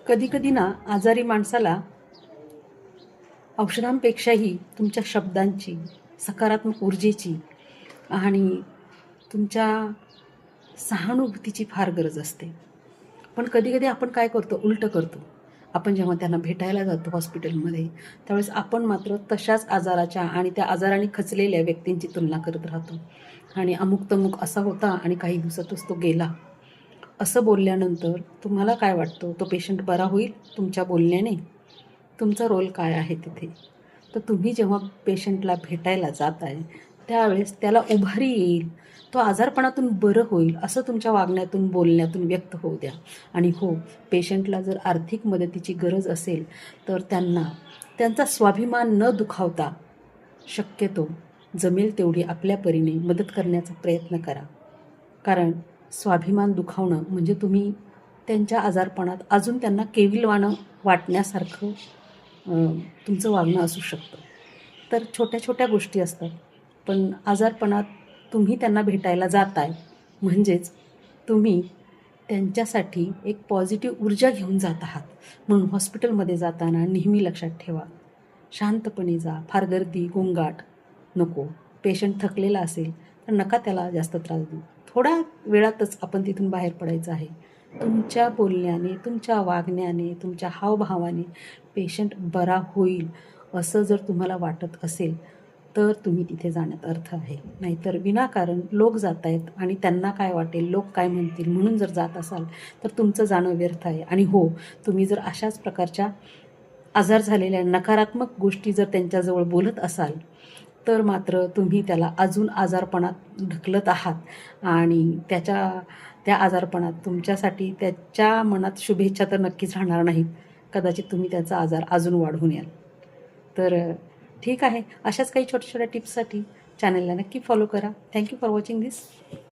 कधी-कधी ना आजारी माणसाला औषधांपेक्षाही तुमच्या शब्दांची, सकारात्मक ऊर्जेची आणि तुमच्या सहानुभूतीची फार गरज असते. पण कधी-कधी आपण काय करतो, उलटं करतो. आपण जेव्हा त्यांना भेटायला जातो हॉस्पिटलमध्ये, त्यावेळेस आपण मात्र तशाच आजाराच्या आणि त्या आजाराने खचलेल्या व्यक्तींची तुलना करत राहतो. आणि अमुक-तमुक असा होता आणि काही दिवसातच तो गेला. असं बोलल्यानंतर तुम्हाला काय वाटतं? तो पेशंट बरा होईल तुमच्या बोलण्याने? तुमचा रोल काय आहे तिथे? तर तुम्ही जेव्हा पेशंटला भेटायला जाताय, त्यावेळेस त्याला उभारी येईल, तो आजारपणातून बरं होईल असं तुमच्या वागण्यातून, बोलण्यातून व्यक्त होऊ द्या. आणि हो, पेशंटला जर आर्थिक मदतीची गरज असेल, तर त्यांना त्यांचा स्वाभिमान न दुखावता शक्यतो जमेल तेवढी आपल्या परीने मदत करण्याचा प्रयत्न करा. कारण स्वाभिमान दुखावणं म्हणजे तुम्ही त्यांच्या आजारपणात अजून त्यांना केविलवाणं वाटण्यासारखं तुमचं वागणं असू शकतं. तर छोट्या-छोट्या गोष्टी असतात. पण आजारपणात तुम्ही त्यांना भेटायला जाताय म्हणजेच तुम्ही त्यांच्यासाठी एक पॉझिटिव्ह ऊर्जा घेऊन जात आहात. म्हणून हॉस्पिटलमध्ये जाताना नेहमी लक्षात ठेवा, शांतपणे जा. फार गर्दी, गोंगाट नको. पेशंट थकलेला असेल तर नका त्याला जास्त त्रास देऊ. थोड्या वेळातच आपण तिथून बाहेर पडायचं आहे. तुमच्या बोलण्याने, तुमच्या वागण्याने, तुमच्या हावभावाने पेशंट बरा होईल असं जर तुम्हाला वाटत असेल, तर तुम्ही तिथे जाण्यात अर्थ आहे. नाहीतर विनाकारण लोक जात आहेत आणि त्यांना काय वाटेल, लोक काय म्हणतील म्हणून जर जात असाल, तर तुमचं जाणं व्यर्थ आहे. आणि हो, तुम्ही जर अशाच प्रकारच्या आजार झालेल्या नकारात्मक गोष्टी जर त्यांच्याजवळ बोलत असाल, तर मात्र तुम्ही त्याला अजून आजारपणात ढकलत आहात आणि त्या आजारपणात तुमच्यासाठी त्याच्या मनात शुभेच्छा तर नक्कीच राहणार नाहीत. कदाचित तुम्ही त्याचा आजार अजून वाढवून याल. तर ठीक आहे. अशाच काही छोट्या-छोट्या टिप्ससाठी चॅनलला नक्की फॉलो करा. Thank you for watching this.